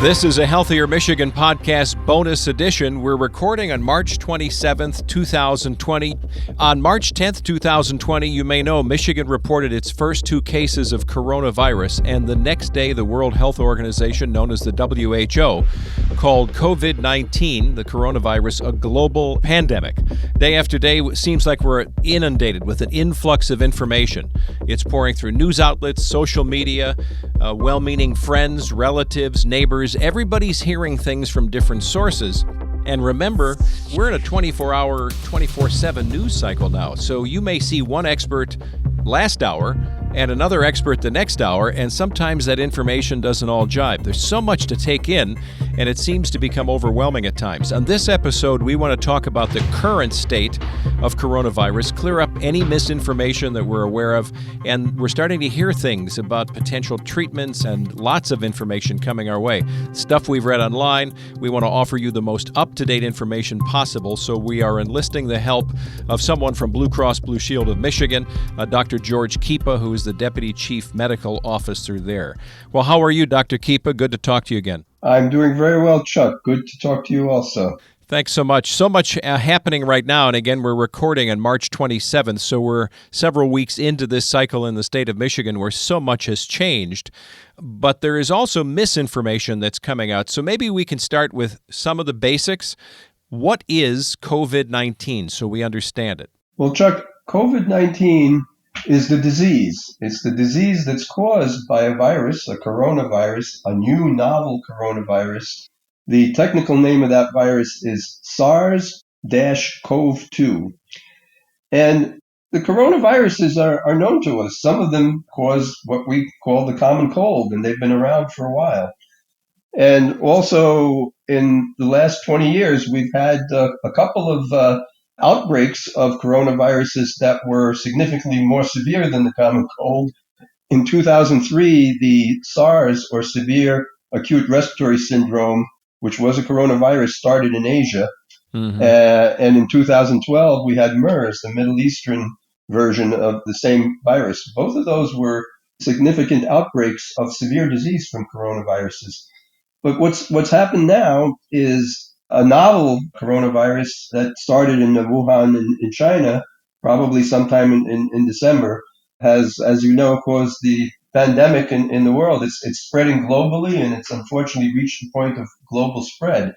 This is a Healthier Michigan podcast bonus edition. We're recording on March 27th, 2020. On March 10th, 2020, you may know Michigan reported its first 2 cases of coronavirus, and the next day the World Health Organization, known as the WHO, called COVID-19, the coronavirus, a global pandemic. Day after day, it seems like we're inundated with an influx of information. It's pouring through news outlets, social media, well-meaning friends, relatives, neighbors. Everybody's hearing things from different sources. And remember, we're in a 24-hour, 24/7 news cycle now. So you may see one expert last hour and another expert the next hour, and sometimes that information doesn't all jibe. There's so much to take in, and it seems to become overwhelming at times. On this episode, we want to talk about the current state of coronavirus, clear up any misinformation that we're aware of, and we're starting to hear things about potential treatments and lots of information coming our way. Stuff we've read online. We want to offer you the most up-to-date information possible, so we are enlisting the help of someone from Blue Cross Blue Shield of Michigan, Dr. George Keepa, who is the Deputy Chief Medical Officer there. Well, how are you, Dr. Keepa? Good to talk to you again. I'm doing very well, Chuck. Good to talk to you also. Thanks so much. So much happening right now. And again, we're recording on March 27th, so we're several weeks into this cycle in the state of Michigan where so much has changed. But there is also misinformation that's coming out. So maybe we can start with some of the basics. What is COVID-19 so we understand it? Well, Chuck, COVID-19 is the disease. It's the disease that's caused by a virus, a coronavirus, a new novel coronavirus. The technical name of that virus is SARS-CoV-2. And the coronaviruses are known to us. Some of them cause what we call the common cold, and they've been around for a while. And also, in the last 20 years, we've had a couple of outbreaks of coronaviruses that were significantly more severe than the common cold. In 2003, the SARS, or severe acute respiratory syndrome, which was a coronavirus, started in Asia. Mm-hmm. And in 2012, we had MERS, the Middle Eastern version of the same virus. Both of those were significant outbreaks of severe disease from coronaviruses. But what's happened now is a novel coronavirus that started in Wuhan in China, probably sometime in December, has, as you know, caused the pandemic in the world. It's spreading globally, and it's unfortunately reached the point of global spread.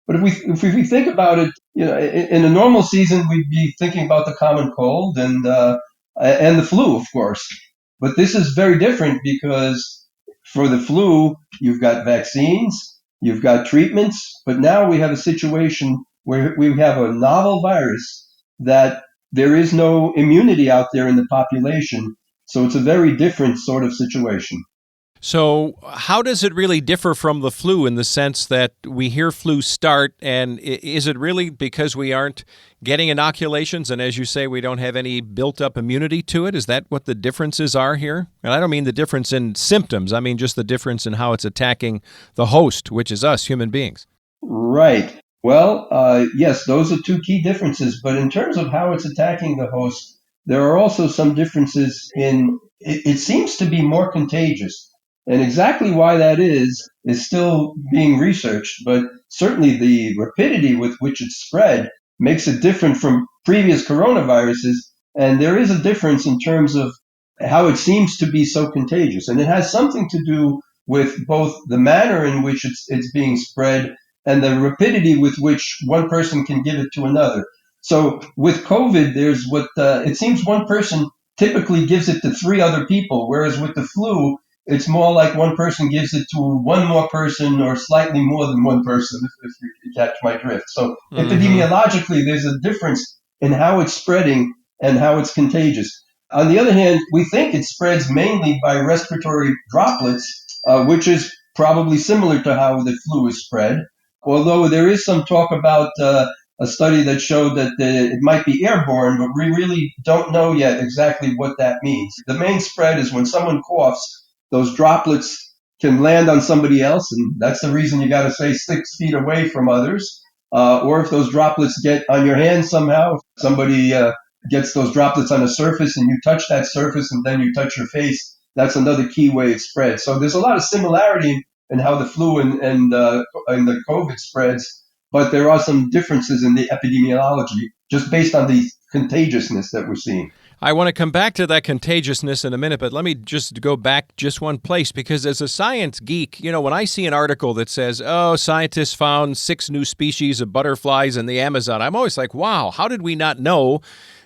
But if we think about it, in a normal season, we'd be thinking about the common cold and the flu, of course. But this is very different because for the flu, you've got vaccines, you've got treatments, but now we have a situation where we have a novel virus that there is no immunity out there in the population. So it's a very different sort of situation. So how does it really differ from the flu in the sense that we hear flu start, and is it really because we aren't getting inoculations, and as you say, we don't have any built-up immunity to it? Is that what the differences are here? And I don't mean the difference in symptoms. I mean just the difference in how it's attacking the host, which is us, human beings. Right. Well, yes, those are 2 key differences. But in terms of how it's attacking the host, there are also some differences in it seems to be more contagious. And exactly why that is still being researched, but certainly the rapidity with which it's spread makes it different from previous coronaviruses. And there is a difference in terms of how it seems to be so contagious. And it has something to do with both the manner in which it's being spread and the rapidity with which one person can give it to another. So with COVID, there's it seems one person typically gives it to 3 other people, whereas with the flu, it's more like one person gives it to one more person or slightly more than one person, if you catch my drift. So epidemiologically, there's a difference in how it's spreading and how it's contagious. On the other hand, we think it spreads mainly by respiratory droplets, which is probably similar to how the flu is spread, although there is some talk about a study that showed that it might be airborne, but we really don't know yet exactly what that means. The main spread is when someone coughs, those droplets can land on somebody else, and that's the reason you got to stay 6 feet away from others. Or if those droplets get on your hand somehow, if somebody gets those droplets on a surface and you touch that surface and then you touch your face, that's another key way it spreads. So there's a lot of similarity and how the flu and the COVID spreads, but there are some differences in the epidemiology just based on the contagiousness that we're seeing. I want to come back to that contagiousness in a minute, but let me just go back just one place, because as a science geek, when I see an article that says, oh, scientists found 6 new species of butterflies in the Amazon, I'm always like, wow, how did we not know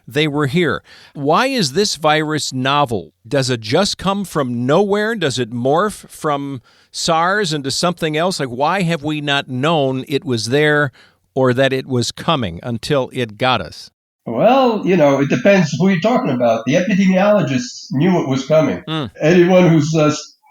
they were here? Why is this virus novel? Does it just come from nowhere? Does it morph from SARS into something else? Like, why have we not known it was there or that it was coming until it got us? Well, it depends who you're talking about. The epidemiologists knew it was coming. Anyone who's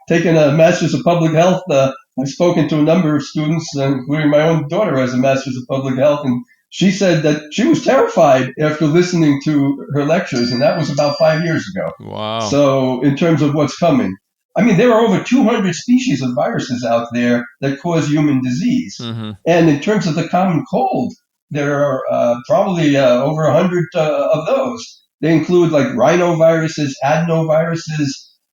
taken a master's of public health, I've spoken to a number of students, including my own daughter has a master's of public health, and she said that she was terrified after listening to her lectures, and that was about 5 years ago. Wow. So in terms of what's coming, I mean, there are over 200 species of viruses out there that cause human disease. Mm-hmm. And in terms of the common cold, there are probably over 100 of those. They include like rhinoviruses, adenoviruses,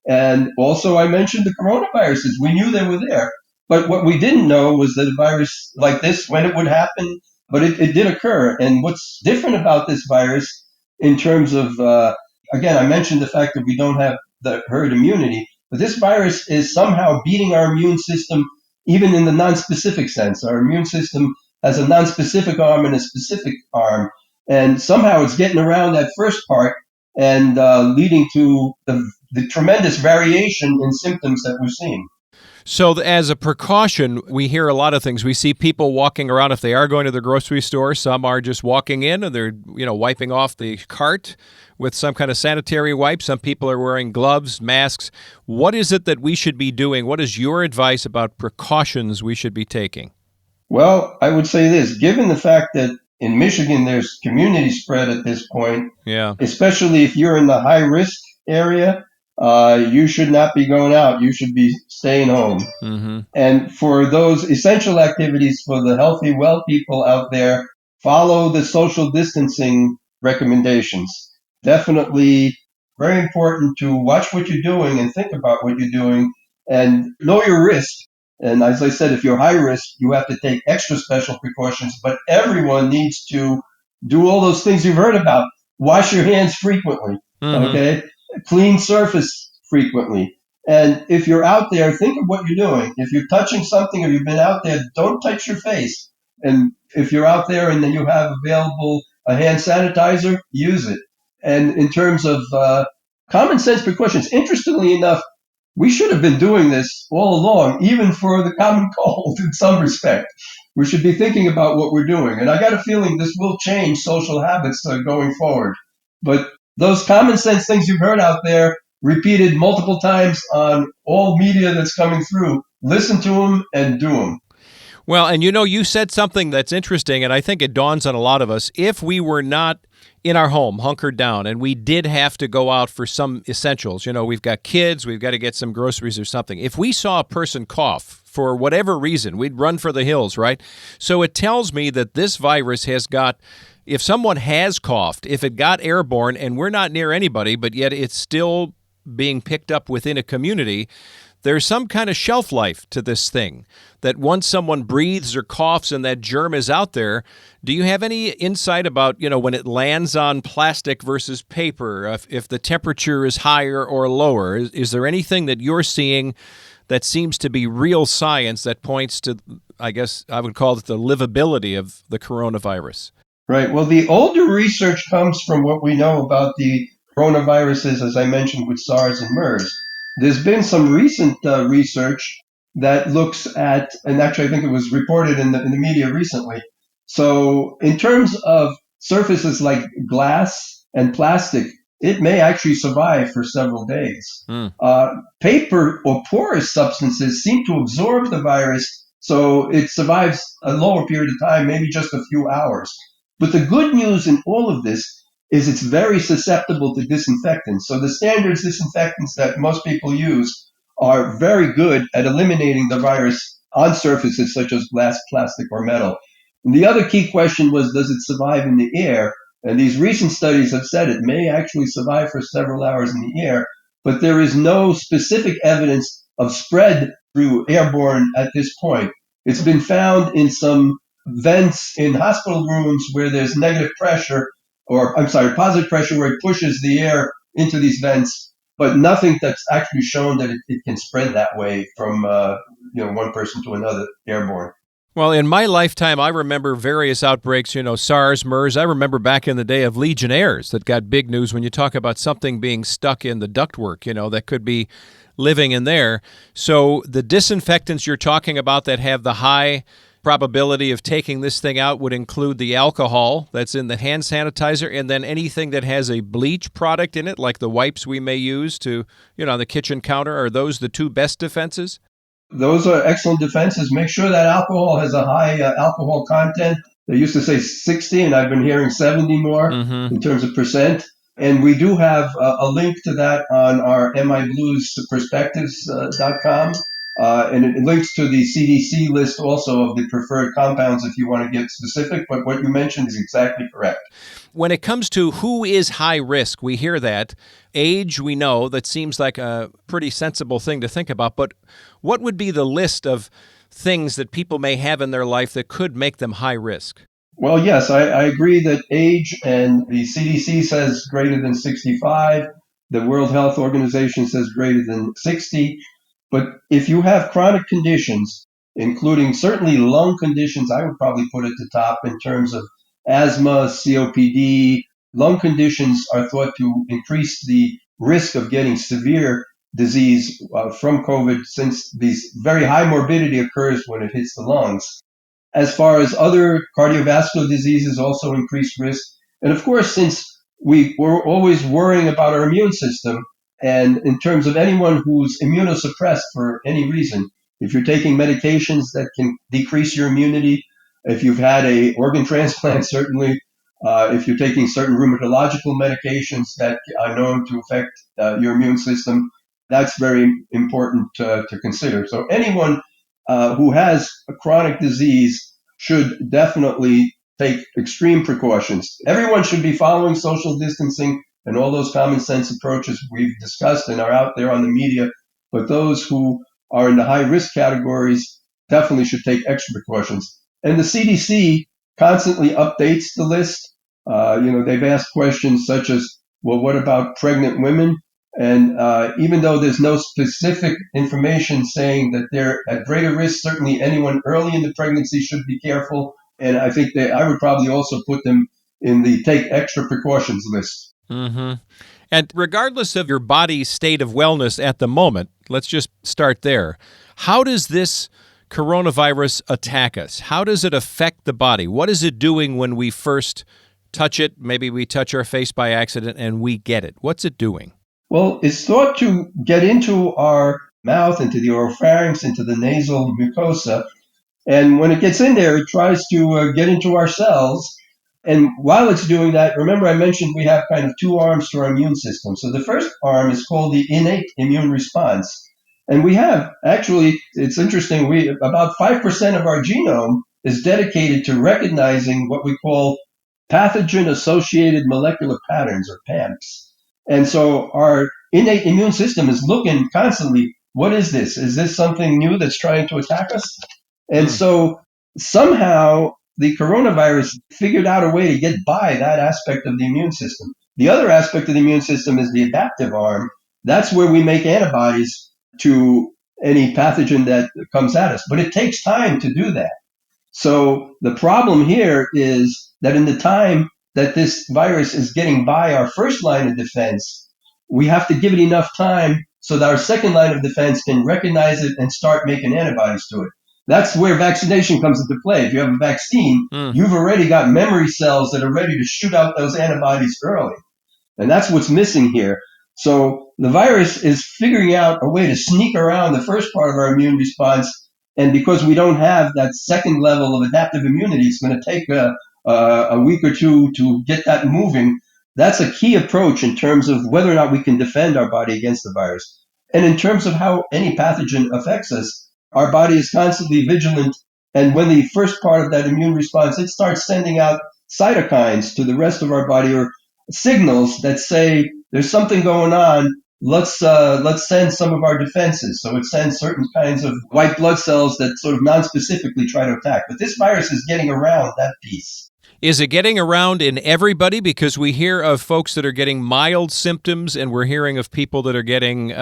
and also I mentioned the coronaviruses. We knew they were there. But what we didn't know was that a virus like this, when it would happen, but it did occur. And what's different about this virus in terms of, again, I mentioned the fact that we don't have the herd immunity, but this virus is somehow beating our immune system, even in the non-specific sense. Our immune system has a non-specific arm and a specific arm, and somehow it's getting around that first part and leading to the tremendous variation in symptoms that we're seeing. So as a precaution, we hear a lot of things. We see people walking around if they are going to the grocery store. Some are just walking in and they're, wiping off the cart with some kind of sanitary wipe. Some people are wearing gloves, masks. What is it that we should be doing? What is your advice about precautions we should be taking? Well, I would say this, given the fact that in Michigan there's community spread at this point, especially if you're in the high risk area, you should not be going out. You should be staying home. Mm-hmm. And for those essential activities for the healthy, well people out there, follow the social distancing recommendations. Definitely very important to watch what you're doing and think about what you're doing and know your risk. And as I said, if you're high risk, you have to take extra special precautions, but everyone needs to do all those things you've heard about. Wash your hands frequently, okay? Clean surface frequently. And if you're out there, think of what you're doing. If you're touching something or you've been out there, don't touch your face. And if you're out there and then you have available a hand sanitizer, use it. And in terms of common sense precautions, interestingly enough, we should have been doing this all along, even for the common cold in some respect. We should be thinking about what we're doing. And I got a feeling this will change social habits going forward. But those common sense things you've heard out there, repeated multiple times on all media that's coming through, listen to them and do them. Well, and you said something that's interesting, and I think it dawns on a lot of us. If we were not in our home, hunkered down, and we did have to go out for some essentials, we've got kids, we've got to get some groceries or something. If we saw a person cough for whatever reason, we'd run for the hills, right? So it tells me that this virus has got, if someone has coughed, if it got airborne and we're not near anybody, but yet it's still being picked up within a community, there's some kind of shelf life to this thing, that once someone breathes or coughs and that germ is out there. Do you have any insight about, when it lands on plastic versus paper, if the temperature is higher or lower? Is there anything that you're seeing that seems to be real science that points to, I guess I would call it the livability of the coronavirus? Right. Well, the older research comes from what we know about the coronaviruses, as I mentioned, with SARS and MERS. There's been some recent research that looks at, and actually I think it was reported in the media recently. So in terms of surfaces like glass and plastic, it may actually survive for several days. Paper or porous substances seem to absorb the virus, so it survives a lower period of time, maybe just a few hours. But the good news in all of this is it's very susceptible to disinfectants. So the standard disinfectants that most people use are very good at eliminating the virus on surfaces such as glass, plastic, or metal. And the other key question was, does it survive in the air? And these recent studies have said it may actually survive for several hours in the air, but there is no specific evidence of spread through airborne at this point. It's been found in some vents in hospital rooms where there's negative pressure, or I'm sorry, positive pressure where it pushes the air into these vents, but nothing that's actually shown that it can spread that way from one person to another airborne. Well, in my lifetime, I remember various outbreaks, SARS, MERS. I remember back in the day of Legionnaires that got big news when you talk about something being stuck in the ductwork, that could be living in there. So the disinfectants you're talking about that have the high probability of taking this thing out would include the alcohol that's in the hand sanitizer, and then anything that has a bleach product in it, like the wipes we may use to, on the kitchen counter. Are those the two best defenses? Those are excellent defenses. Make sure that alcohol has a high alcohol content. They used to say 60, and I've been hearing 70 more in terms of percent. And we do have a link to that on our mibluesperspectives.com. And it links to the CDC list also of the preferred compounds if you want to get specific. But what you mentioned is exactly correct. When it comes to who is high risk, we hear that. Age, we know, that seems like a pretty sensible thing to think about. But what would be the list of things that people may have in their life that could make them high risk? Well, yes, I agree that age, and the CDC says greater than 65. The World Health Organization says greater than 60. But if you have chronic conditions, including certainly lung conditions, I would probably put at the top in terms of asthma, COPD. Lung conditions are thought to increase the risk of getting severe disease from COVID, since this very high morbidity occurs when it hits the lungs. As far as other cardiovascular diseases, also increased risk. And of course, since we're always worrying about our immune system, and in terms of anyone who's immunosuppressed for any reason, if you're taking medications that can decrease your immunity, if you've had a organ transplant, certainly, if you're taking certain rheumatological medications that are known to affect your immune system, that's very important to consider. So anyone who has a chronic disease should definitely take extreme precautions. Everyone should be following social distancing and all those common sense approaches we've discussed and are out there on the media. But those who are in the high risk categories definitely should take extra precautions. And the CDC constantly updates the list. They've asked questions such as, well, what about pregnant women? And even though there's no specific information saying that they're at greater risk, certainly anyone early in the pregnancy should be careful. And I think that I would probably also put them in the take extra precautions list. Mm-hmm. And regardless of your body's state of wellness at the moment, let's just start there. How does this coronavirus attack us? How does it affect the body? What is it doing when we first touch it? Maybe we touch our face by accident and we get it. What's it doing? Well, it's thought to get into our mouth, into the oropharynx, into the nasal mucosa. And when it gets in there, it tries to get into our cells. And while it's doing that, remember I mentioned we have kind of two arms to our immune system. So the first arm is called the innate immune response. And we have, actually, it's interesting, about 5% of our genome is dedicated to recognizing what we call pathogen-associated molecular patterns, or PAMPs. And so our innate immune system is looking constantly, what is this? Is this something new that's trying to attack us? And so somehow the coronavirus figured out a way to get by that aspect of the immune system. The other aspect of the immune system is the adaptive arm. That's where we make antibodies to any pathogen that comes at us. But it takes time to do that. So the problem here is that in the time that this virus is getting by our first line of defense, we have to give it enough time so that our second line of defense can recognize it and start making antibodies to it. That's where vaccination comes into play. If you have a vaccine, you've already got memory cells that are ready to shoot out those antibodies early. And that's what's missing here. So the virus is figuring out a way to sneak around the first part of our immune response. And because we don't have that second level of adaptive immunity, it's going to take a week or two to get that moving. That's a key approach in terms of whether or not we can defend our body against the virus. And in terms of how any pathogen affects us, our body is constantly vigilant. And when the first part of that immune response, it starts sending out cytokines to the rest of our body, or signals that say there's something going on let's send some of our defenses. So it sends certain kinds of white blood cells that sort of non-specifically try to attack. But this virus is getting around that piece. Is it getting around in everybody? Because we hear of folks that are getting mild symptoms, and we're hearing of people that are getting,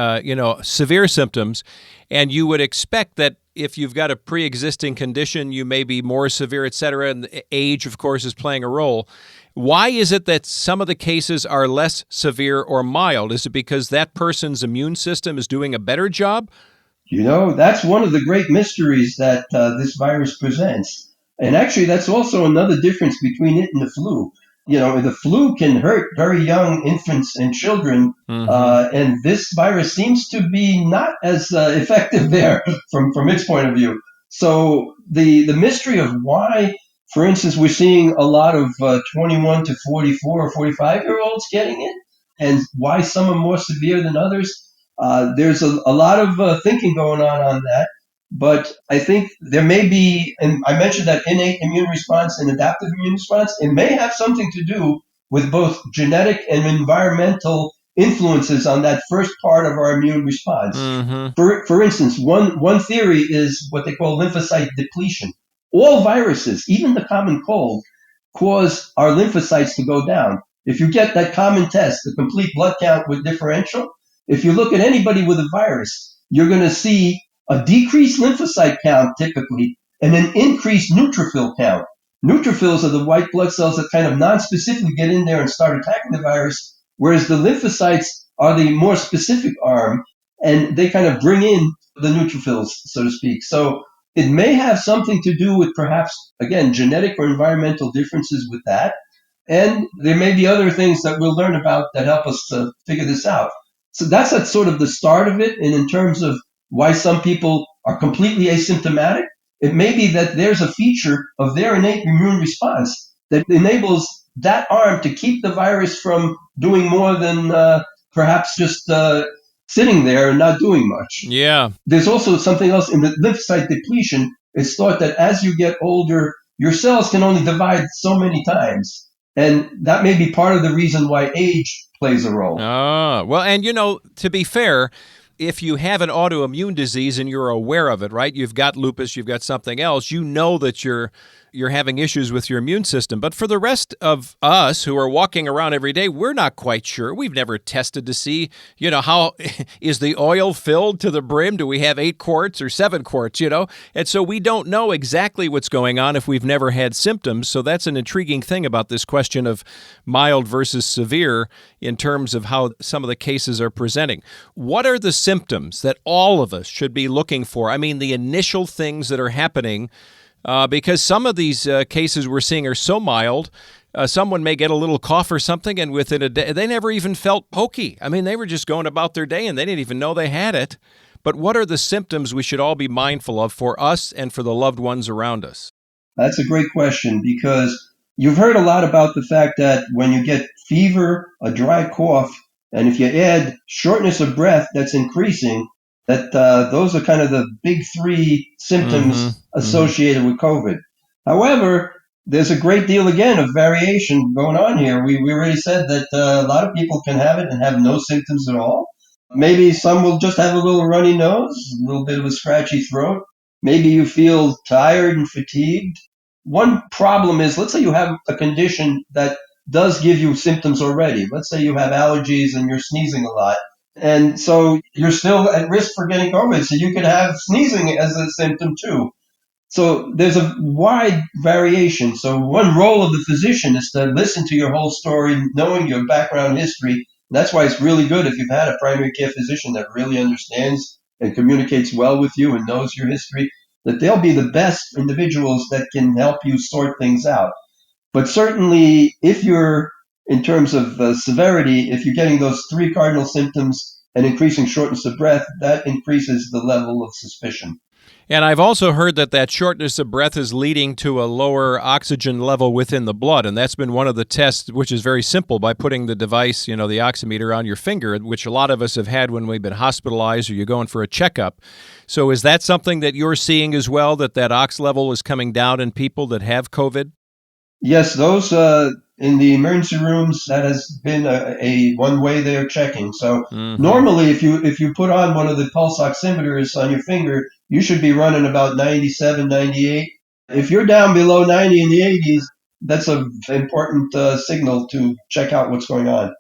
severe symptoms. And you would expect that if you've got a pre-existing condition, you may be more severe, et cetera, and age, of course, is playing a role. Why is it that some of the cases are less severe or mild? Is it because that person's immune system is doing a better job? That's one of the great mysteries that this virus presents. And actually, that's also another difference between it and the flu. The flu can hurt very young infants and children, and this virus seems to be not as effective there from its point of view. So the mystery of why, for instance, we're seeing a lot of 21 to 44 or 45-year-olds getting it, and why some are more severe than others, there's a lot of thinking going on that. But I think there may be, and I mentioned that innate immune response and adaptive immune response, it may have something to do with both genetic and environmental influences on that first part of our immune response. For instance, one theory is what they call lymphocyte depletion. All viruses, even the common cold, cause our lymphocytes to go down. If you get that common test, the complete blood count with differential, if you look at anybody with a virus, you're going to see a decreased lymphocyte count typically, and an increased neutrophil count. Neutrophils are the white blood cells that kind of non-specifically get in there and start attacking the virus, whereas the lymphocytes are the more specific arm, and they kind of bring in the neutrophils, so to speak. So it may have something to do with perhaps, again, genetic or environmental differences with that. And there may be other things that we'll learn about that help us to figure this out. So that's at sort of the start of it. And in terms of why some people are completely asymptomatic, it may be that there's a feature of their innate immune response that enables that arm to keep the virus from doing more than perhaps just sitting there and not doing much. Yeah. There's also something else in the lymphocyte depletion. It's thought that as you get older, your cells can only divide so many times. And that may be part of the reason why age plays a role. Well, and to be fair, if you have an autoimmune disease and you're aware of it, right? You've got lupus, you've got something else, you know that you're having issues with your immune system. But for the rest of us who are walking around every day, we're not quite sure. We've never tested to see, how is the oil filled to the brim? Do we have 8 quarts or 7 quarts, And so we don't know exactly what's going on if we've never had symptoms. So that's an intriguing thing about this question of mild versus severe in terms of how some of the cases are presenting. What are the symptoms that all of us should be looking for? I mean, the initial things that are happening. Because some of these cases we're seeing are so mild, someone may get a little cough or something, and within a day, they never even felt pokey. I mean, they were just going about their day, and they didn't even know they had it. But what are the symptoms we should all be mindful of for us and for the loved ones around us? That's a great question, because you've heard a lot about the fact that when you get fever, a dry cough, and if you add shortness of breath that's increasing, that those are kind of the big 3 symptoms associated with COVID. However, there's a great deal, again, of variation going on here. We already said that a lot of people can have it and have no symptoms at all. Maybe some will just have a little runny nose, a little bit of a scratchy throat. Maybe you feel tired and fatigued. One problem is, let's say you have a condition that does give you symptoms already. Let's say you have allergies and you're sneezing a lot. And so you're still at risk for getting COVID. So you could have sneezing as a symptom too. So there's a wide variation. So one role of the physician is to listen to your whole story, knowing your background history. That's why it's really good if you've had a primary care physician that really understands and communicates well with you and knows your history, that they'll be the best individuals that can help you sort things out. But certainly if you're, in terms of severity, if you're getting those 3 cardinal symptoms and increasing shortness of breath, that increases the level of suspicion. And I've also heard that shortness of breath is leading to a lower oxygen level within the blood, and that's been one of the tests, which is very simple, by putting the device, the oximeter on your finger, which a lot of us have had when we've been hospitalized or you're going for a checkup. So is that something that you're seeing as well, that ox level is coming down in people that have COVID? Yes, those in the emergency rooms, that has been a one way they are checking. So Hmm. normally, if you put on one of the pulse oximeters on your finger, you should be running about 97, 98. If you're down below 90 in the 80s, that's an important signal to check out what's going on.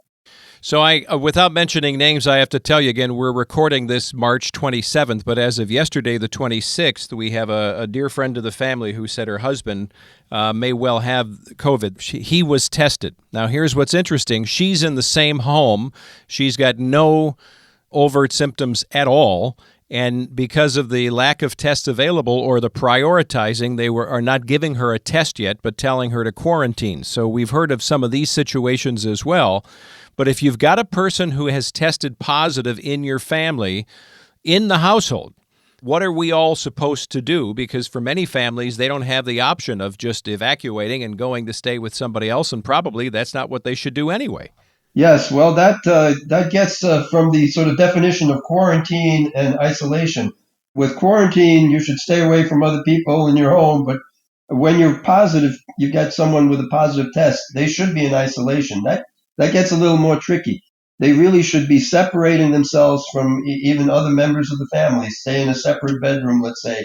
So without mentioning names, I have to tell you again, we're recording this March 27th, but as of yesterday, the 26th, we have a dear friend of the family who said her husband may well have COVID. He was tested. Now, here's what's interesting. She's in the same home. She's got no overt symptoms at all. And because of the lack of tests available or the prioritizing, are not giving her a test yet, but telling her to quarantine. So we've heard of some of these situations as well. But if you've got a person who has tested positive in your family, in the household, what are we all supposed to do? Because for many families, they don't have the option of just evacuating and going to stay with somebody else, and probably that's not what they should do anyway. Yes, well, that gets from the sort of definition of quarantine and isolation. With quarantine, you should stay away from other people in your home, but when you're positive, you get someone with a positive test, they should be in isolation. That gets a little more tricky. They really should be separating themselves from even other members of the family, stay in a separate bedroom, let's say.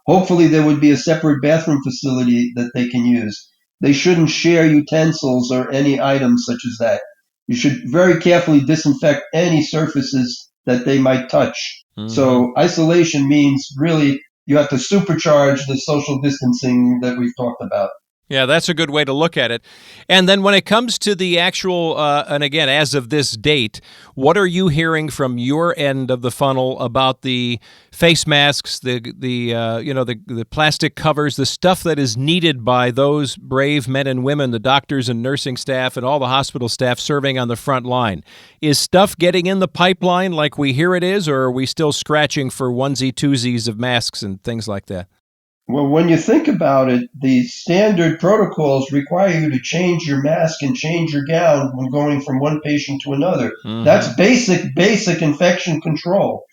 Hopefully, there would be a separate bathroom facility that they can use. They shouldn't share utensils or any items such as that. You should very carefully disinfect any surfaces that they might touch. Hmm. So isolation means really you have to supercharge the social distancing that we've talked about. Yeah, that's a good way to look at it. And then when it comes to the actual, and again, as of this date, what are you hearing from your end of the funnel about the face masks, the plastic covers, the stuff that is needed by those brave men and women, the doctors and nursing staff and all the hospital staff serving on the front line? Is stuff getting in the pipeline like we hear it is, or are we still scratching for onesie twosies of masks and things like that? Well, when you think about it, the standard protocols require you to change your mask and change your gown when going from one patient to another. Hmm. That's basic infection control.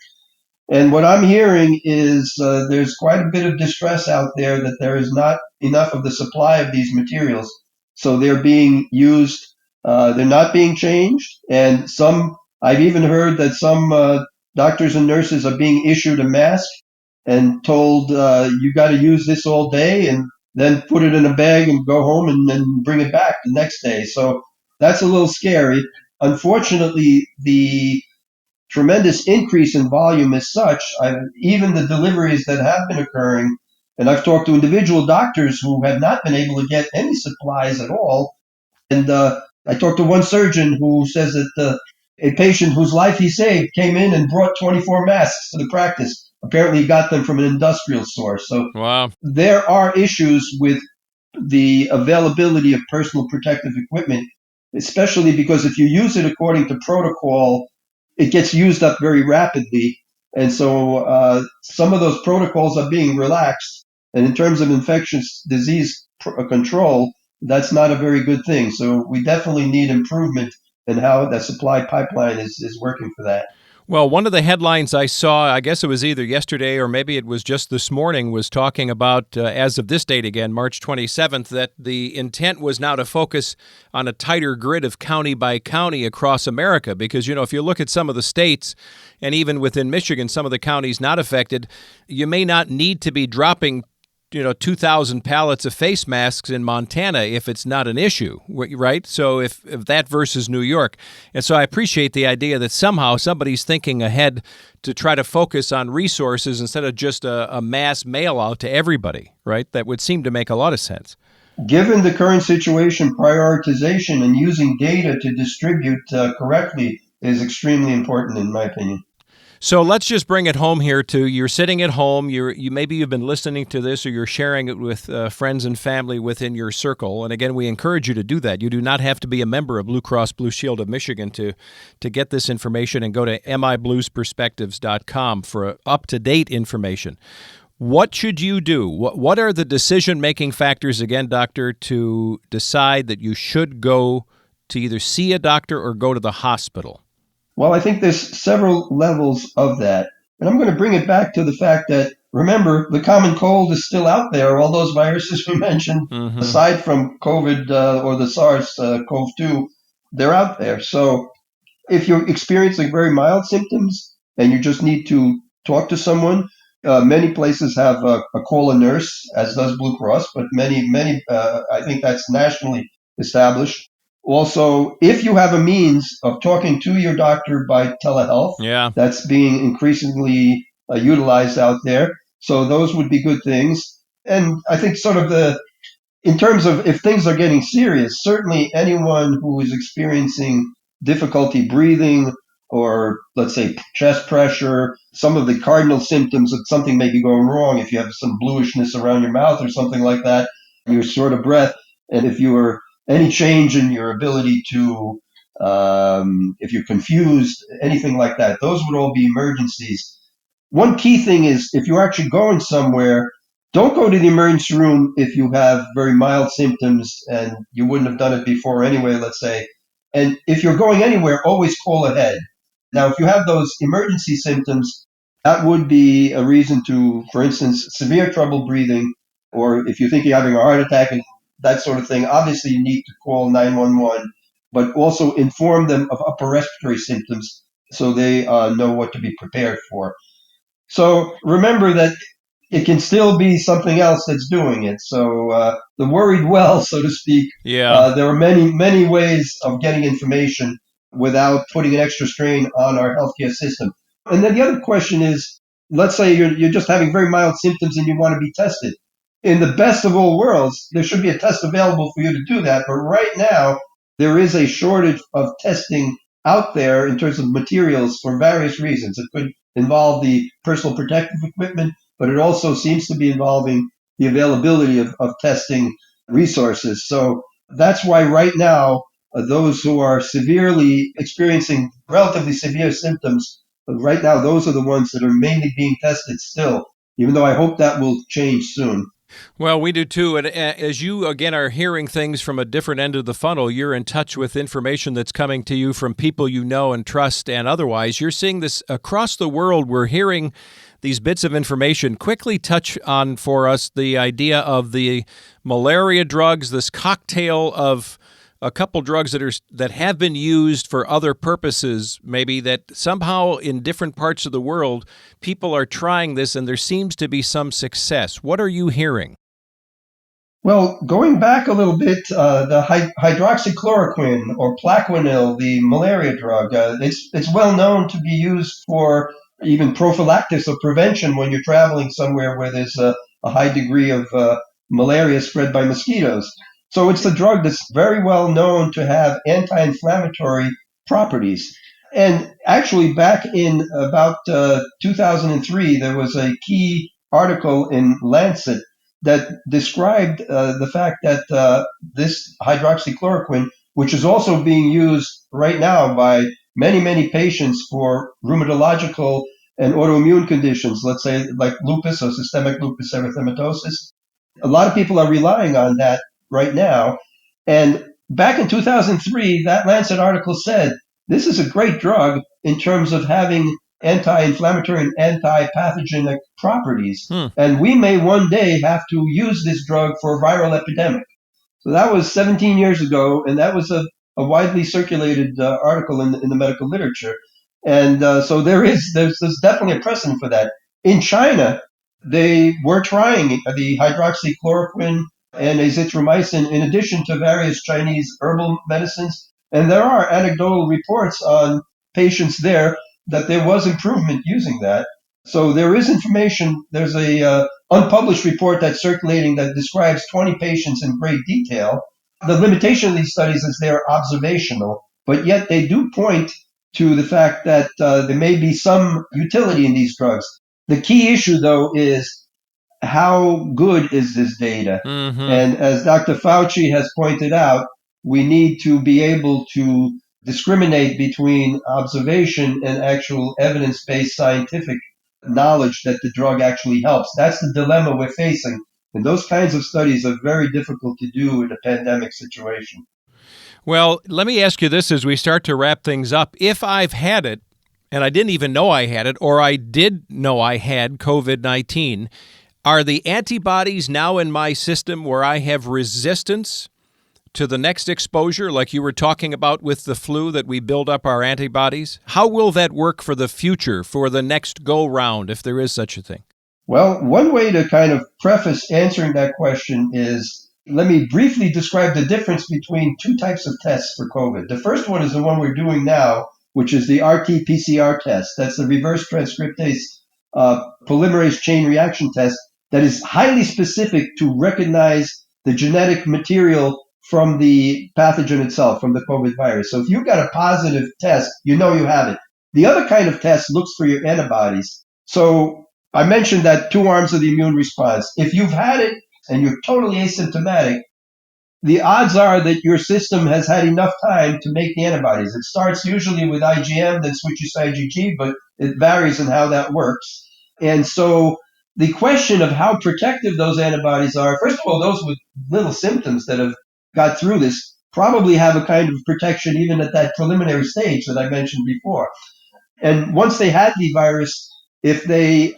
And what I'm hearing is there's quite a bit of distress out there that there is not enough of the supply of these materials. So they're being used, they're not being changed. And I've even heard that some doctors and nurses are being issued a mask and told, you got to use this all day and then put it in a bag and go home and then bring it back the next day. So that's a little scary. Unfortunately, the tremendous increase in volume is such, even the deliveries that have been occurring, and I've talked to individual doctors who have not been able to get any supplies at all. And I talked to one surgeon who says that a patient whose life he saved came in and brought 24 masks to the practice. Apparently, he got them from an industrial source. So Wow. there are issues with the availability of personal protective equipment, especially because if you use it according to protocol, it gets used up very rapidly. And so some of those protocols are being relaxed. And in terms of infectious disease control, that's not a very good thing. So we definitely need improvement in how the supply pipeline is working for that. Well, one of the headlines I saw, I guess it was either yesterday or maybe it was just this morning, was talking about, as of this date again, March 27th, that the intent was now to focus on a tighter grid of county by county across America. Because, if you look at some of the states, and even within Michigan, some of the counties not affected, you may not need to be dropping 2,000 pallets of face masks in Montana if it's not an issue, right? So if that versus New York. And so I appreciate the idea that somehow somebody's thinking ahead to try to focus on resources instead of just a mass mail out to everybody, right? That would seem to make a lot of sense. Given the current situation, prioritization and using data to distribute correctly is extremely important, in my opinion. So let's just bring it home here to you're sitting at home, maybe you've been listening to this or you're sharing it with friends and family within your circle. And again, we encourage you to do that. You do not have to be a member of Blue Cross Blue Shield of Michigan to get this information, and go to mibluesperspectives.com for up-to-date information. What should you do? What are the decision-making factors, again, doctor, to decide that you should go to either see a doctor or go to the hospital? Well, I think there's several levels of that. And I'm going to bring it back to the fact that remember, the common cold is still out there. All those viruses we mentioned, Mm-hmm. aside from COVID or the SARS-CoV-2, they're out there. So if you're experiencing very mild symptoms and you just need to talk to someone, many places have a call a nurse, as does Blue Cross, but many, I think that's nationally established. Also, if you have a means of talking to your doctor by telehealth, Yeah. that's being increasingly utilized out there. So those would be good things. And I think sort of in terms of if things are getting serious, certainly anyone who is experiencing difficulty breathing or let's say chest pressure, some of the cardinal symptoms that something may be going wrong, if you have some bluishness around your mouth or something like that, you're short of breath, and if you are any change in your ability to, if you're confused, anything like that, those would all be emergencies. One key thing is if you're actually going somewhere, don't go to the emergency room if you have very mild symptoms and you wouldn't have done it before anyway, let's say. And if you're going anywhere, always call ahead. Now, if you have those emergency symptoms, that would be a reason to, for instance, severe trouble breathing, or if you think you're having a heart attack and that sort of thing, obviously you need to call 911, but also inform them of upper respiratory symptoms so they know what to be prepared for. So remember that it can still be something else that's doing it. So the worried well, so to speak, Yeah. there are many ways of getting information without putting an extra strain on our healthcare system. And then the other question is, let's say you're just having very mild symptoms and you want to be tested. In the best of all worlds, there should be a test available for you to do that. But right now, there is a shortage of testing out there in terms of materials for various reasons. It could involve the personal protective equipment, but it also seems to be involving the availability of testing resources. So that's why right now, those who are severely experiencing relatively severe symptoms, right now, those are the ones that are mainly being tested still, even though I hope that will change soon. Well, we do too. And as you, again, are hearing things from a different end of the funnel, you're in touch with information that's coming to you from people you know and trust and otherwise. You're seeing this across the world. We're hearing these bits of information. Quickly touch on for us the idea of the malaria drugs, this cocktail of a couple drugs that have been used for other purposes, maybe that somehow in different parts of the world, people are trying this and there seems to be some success. What are you hearing? Well, going back a little bit, the hydroxychloroquine or Plaquenil, the malaria drug, it's well known to be used for even prophylaxis or prevention when you're traveling somewhere where there's a high degree of malaria spread by mosquitoes. So it's a drug that's very well known to have anti-inflammatory properties. And actually, back in about 2003, there was a key article in Lancet that described the fact that this hydroxychloroquine, which is also being used right now by many patients for rheumatological and autoimmune conditions, let's say like lupus or systemic lupus erythematosus, a lot of people are relying on that right now. And back in 2003, that Lancet article said this is a great drug in terms of having anti-inflammatory and anti-pathogenic properties. And we may one day have to use this drug for a viral epidemic. So that was 17 years ago, and that was a widely circulated article in the medical literature. And so there's definitely a precedent for that. In China, they were trying the hydroxychloroquine and azithromycin in addition to various Chinese herbal medicines. And there are anecdotal reports on patients there that there was improvement using that. So there is information. There's a unpublished report that's circulating that describes 20 patients in great detail. The limitation of these studies is they're observational, but yet they do point to the fact that there may be some utility in these drugs. The key issue, though, is how good is this data? Mm-hmm. And as Dr. Fauci has pointed out, we need to be able to discriminate between observation and actual evidence-based scientific knowledge that the drug actually helps. That's the dilemma we're facing. And those kinds of studies are very difficult to do in a pandemic situation. Well, let me ask you this as we start to wrap things up. If I've had it, and I didn't even know I had it, or I did know I had COVID-19. Are the antibodies now in my system where I have resistance to the next exposure, like you were talking about with the flu, that we build up our antibodies? How will that work for the future, for the next go-round, if there is such a thing? Well, one way to kind of preface answering that question is, let me briefly describe the difference between two types of tests for COVID. The first one is the one we're doing now, which is the RT-PCR test. That's the reverse transcriptase polymerase chain reaction test that is highly specific to recognize the genetic material from the pathogen itself, from the COVID virus. So if you've got a positive test, you know you have it. The other kind of test looks for your antibodies. So I mentioned that two arms of the immune response. If you've had it and you're totally asymptomatic, the odds are that your system has had enough time to make the antibodies. It starts usually with IgM, then switches to IgG, but it varies in how that works. And so the question of how protective those antibodies are, first of all, those with little symptoms that have got through this probably have a kind of protection even at that preliminary stage that I mentioned before. And once they had the virus, if they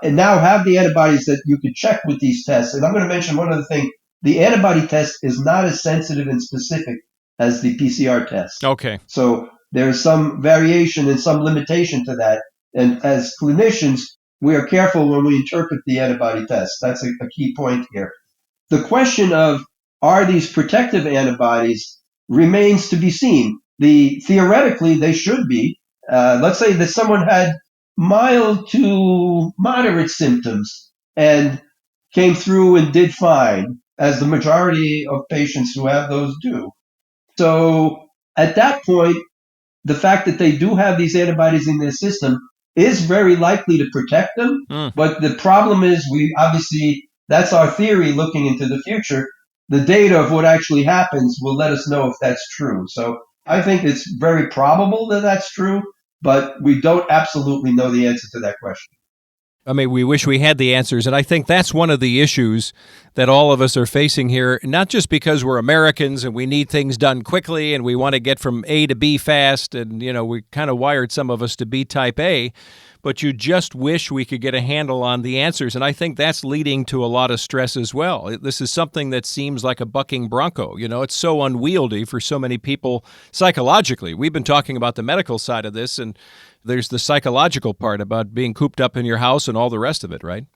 and now have the antibodies that you could check with these tests, and I'm going to mention one other thing, the antibody test is not as sensitive and specific as the PCR test. Okay. So there's some variation and some limitation to that. And as clinicians, we are careful when we interpret the antibody test. That's a key point here. The question of are these protective antibodies remains to be seen. Theoretically, they should be. Let's say that someone had mild to moderate symptoms and came through and did fine, as the majority of patients who have those do. So at that point, the fact that they do have these antibodies in their system is very likely to protect them. But the problem is that's our theory looking into the future. The data of what actually happens will let us know if that's true. So I think it's very probable that that's true, but we don't absolutely know the answer to that question. I mean, we wish we had the answers, and I think that's one of the issues that all of us are facing here, not just because we're Americans and we need things done quickly and we want to get from A to B fast, and, we kind of wired some of us to be type A, but you just wish we could get a handle on the answers, and I think that's leading to a lot of stress as well. This is something that seems like a bucking bronco. It's so unwieldy for so many people psychologically. We've been talking about the medical side of this, and there's the psychological part about being cooped up in your house and all the rest of it, right?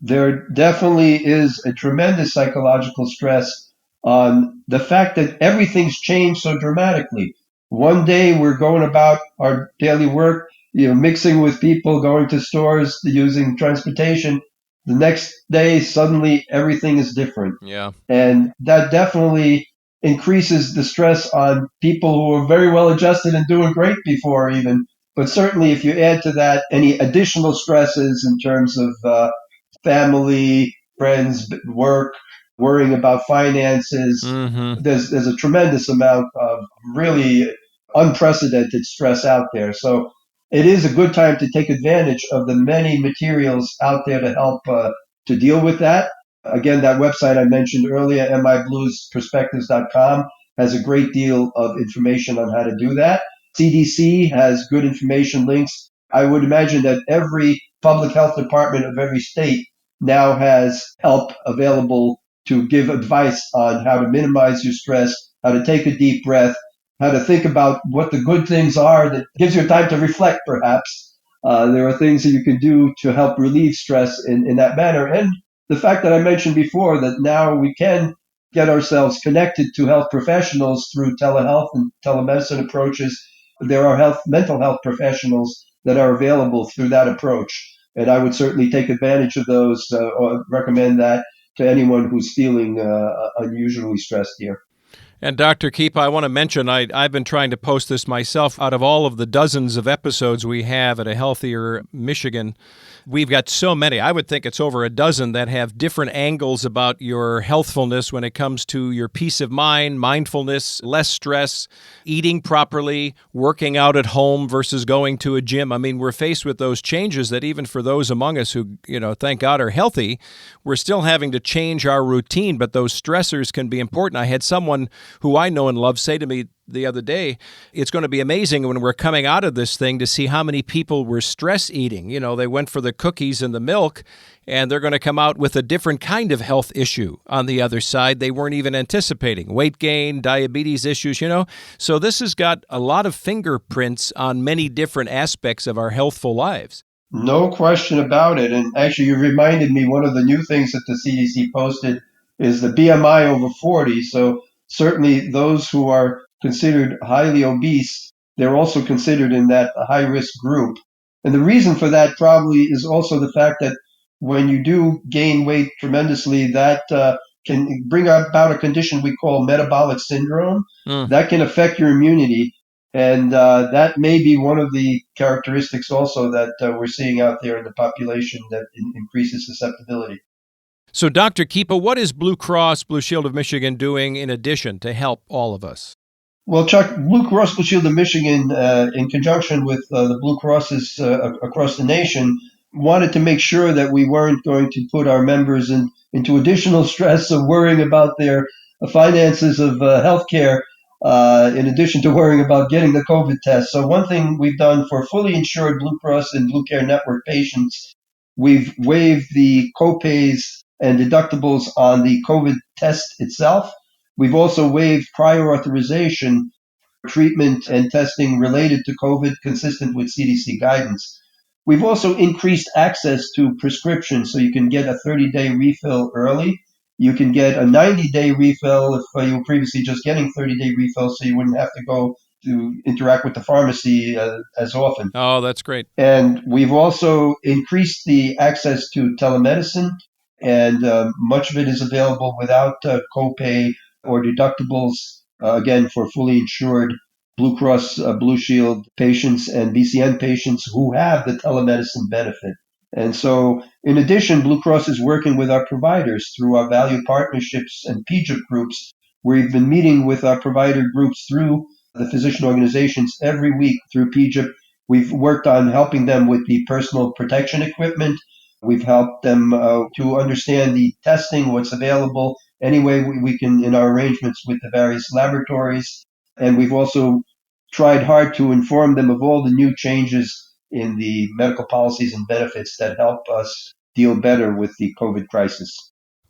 There definitely is a tremendous psychological stress on the fact that everything's changed so dramatically. One day we're going about our daily work, mixing with people, going to stores, using transportation. The next day, suddenly everything is different. Yeah. And that definitely increases the stress on people who are very well adjusted and doing great before even. But certainly if you add to that any additional stresses in terms of family, friends, work, worrying about finances, there's a tremendous amount of really unprecedented stress out there. So it is a good time to take advantage of the many materials out there to help to deal with that. Again, that website I mentioned earlier, mibluesperspectives.com, has a great deal of information on how to do that. CDC has good information links. I would imagine that every public health department of every state now has help available to give advice on how to minimize your stress, how to take a deep breath, how to think about what the good things are that gives you time to reflect, perhaps. There are things that you can do to help relieve stress in that manner. And the fact that I mentioned before that now we can get ourselves connected to health professionals through telehealth and telemedicine approaches. There are mental health professionals that are available through that approach. And I would certainly take advantage of those or recommend that to anyone who's feeling unusually stressed here. And Dr. Keepa, I want to mention, I've been trying to post this myself. Out of all of the dozens of episodes we have at A Healthier Michigan, we've got so many. I would think it's over a dozen that have different angles about your healthfulness when it comes to your peace of mind, mindfulness, less stress, eating properly, working out at home versus going to a gym. I mean, we're faced with those changes that even for those among us who, thank God are healthy, we're still having to change our routine, but those stressors can be important. I had someone who I know and love say to me, the other day. It's going to be amazing when we're coming out of this thing to see how many people were stress eating. They went for the cookies and the milk, and they're going to come out with a different kind of health issue on the other side they weren't even anticipating. Weight gain, diabetes issues, So this has got a lot of fingerprints on many different aspects of our healthful lives. No question about it. And actually, you reminded me, one of the new things that the CDC posted is the BMI over 40. So certainly those who are considered highly obese, they're also considered in that high-risk group. And the reason for that probably is also the fact that when you do gain weight tremendously, that can bring about a condition we call metabolic syndrome. That can affect your immunity. And that may be one of the characteristics also that we're seeing out there in the population that increases susceptibility. So, Dr. Keepa, what is Blue Cross Blue Shield of Michigan doing in addition to help all of us? Well, Chuck, Blue Cross Blue Shield of Michigan, in conjunction with the Blue Crosses across the nation, wanted to make sure that we weren't going to put our members into additional stress of worrying about their finances of healthcare. In addition to worrying about getting the COVID test. So one thing we've done for fully insured Blue Cross and Blue Care Network patients, we've waived the copays and deductibles on the COVID test itself. We've also waived prior authorization for treatment and testing related to COVID, consistent with CDC guidance. We've also increased access to prescriptions, so you can get a 30-day refill early. You can get a 90-day refill if you were previously just getting 30-day refills, so you wouldn't have to go to interact with the pharmacy as often. Oh, that's great. And we've also increased the access to telemedicine, and much of it is available without copay or deductibles, again, for fully insured Blue Cross Blue Shield patients and BCN patients who have the telemedicine benefit. And so, in addition, Blue Cross is working with our providers through our value partnerships and PGIP groups. We've been meeting with our provider groups through the physician organizations every week through PGIP. We've worked on helping them with the personal protection equipment. We've helped them to understand the testing, what's available, any way we can in our arrangements with the various laboratories. And we've also tried hard to inform them of all the new changes in the medical policies and benefits that help us deal better with the COVID crisis.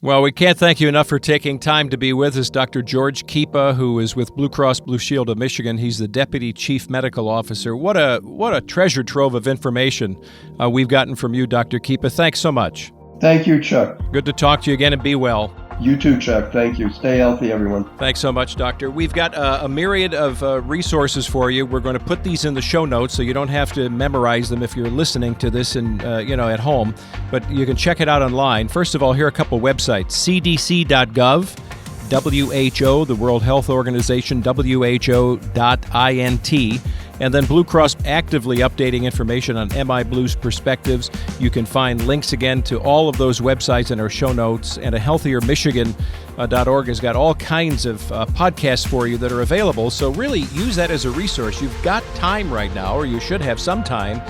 Well, we can't thank you enough for taking time to be with us, Dr. George Keepa, who is with Blue Cross Blue Shield of Michigan. He's the Deputy Chief Medical Officer. What a treasure trove of information we've gotten from you, Dr. Keepa. Thanks so much. Thank you, Chuck. Good to talk to you again, and be well. You too, Chuck. Thank you. Stay healthy, everyone. Thanks so much, Doctor. We've got a myriad of resources for you. We're going to put these in the show notes so you don't have to memorize them if you're listening to this at home. But you can check it out online. First of all, here are a couple websites. cdc.gov, WHO, the World Health Organization, WHO.int. And then Blue Cross actively updating information on MI Blues perspectives. You can find links again to all of those websites in our show notes. And ahealthiermichigan.org has got all kinds of podcasts for you that are available. So really use that as a resource. You've got time right now, or you should have some time.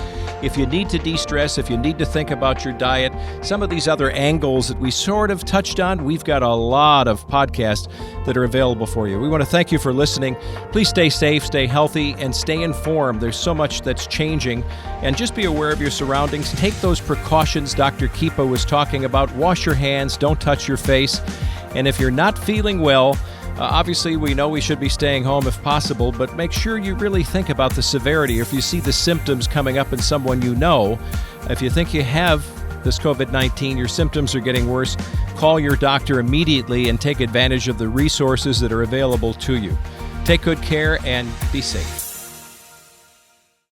If you need to de-stress, if you need to think about your diet, some of these other angles that we sort of touched on, we've got a lot of podcasts that are available for you. We want to thank you for listening. Please stay safe, stay healthy, and stay informed. There's so much that's changing. And just be aware of your surroundings. Take those precautions Dr. Keepa was talking about. Wash your hands. Don't touch your face. And if you're not feeling well, obviously, we know we should be staying home if possible, but make sure you really think about the severity. If you see the symptoms coming up in someone you know, if you think you have this COVID-19, your symptoms are getting worse, call your doctor immediately and take advantage of the resources that are available to you. Take good care and be safe.